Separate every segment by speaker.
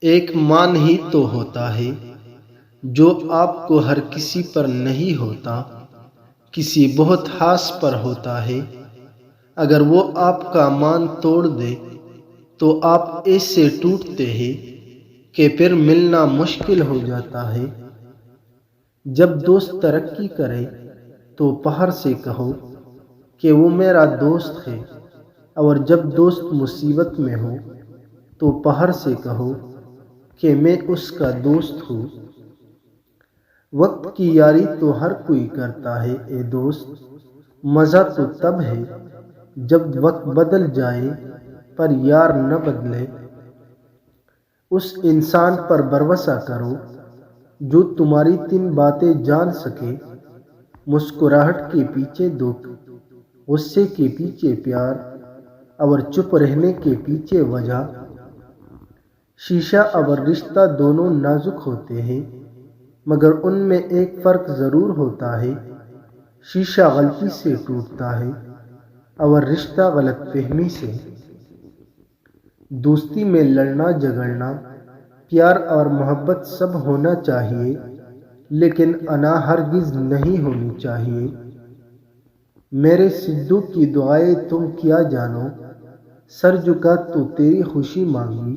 Speaker 1: ایک مان ہی تو ہوتا ہے جو آپ کو ہر کسی پر نہیں ہوتا، کسی بہت خاص پر ہوتا ہے۔ اگر وہ آپ کا مان توڑ دے تو آپ ایسے ٹوٹتے ہیں کہ پھر ملنا مشکل ہو جاتا ہے۔ جب دوست ترقی کرے تو پہاڑ سے کہو کہ وہ میرا دوست ہے، اور جب دوست مصیبت میں ہو تو پہاڑ سے کہو کہ میں اس کا دوست ہوں۔ وقت کی یاری تو ہر کوئی کرتا ہے اے دوست، مزہ تو تب ہے جب وقت بدل جائے پر یار نہ بدلے۔ اس انسان پر بھروسہ کرو جو تمہاری 3 باتیں جان سکے، مسکراہٹ کے پیچھے دکھ، غصے کے پیچھے پیار، اور چپ رہنے کے پیچھے وجہ۔ شیشہ اور رشتہ دونوں نازک ہوتے ہیں، مگر ان میں ایک فرق ضرور ہوتا ہے۔ شیشہ غلطی سے ٹوٹتا ہے اور رشتہ غلط فہمی سے۔ دوستی میں لڑنا جھگڑنا، پیار اور محبت سب ہونا چاہیے، لیکن انا ہرگز نہیں ہونی چاہیے۔ میرے سدھو کی دعائیں تم کیا جانو، سر جھکا تو تیری خوشی مانگی،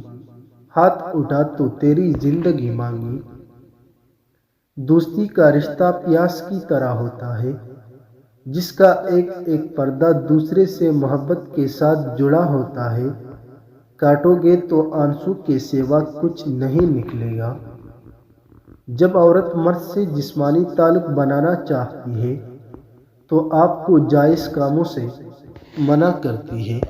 Speaker 1: ہاتھ اٹھا تو تیری زندگی مانگی۔ دوستی کا رشتہ پیاس کی طرح ہوتا ہے، جس کا ایک ایک پردہ دوسرے سے محبت کے ساتھ جڑا ہوتا ہے۔ کاٹو گے تو آنسو کے سوا کچھ نہیں نکلے گا۔ جب عورت مرد سے جسمانی تعلق بنانا چاہتی ہے تو آپ کو جائز کاموں سے منع کرتی ہے۔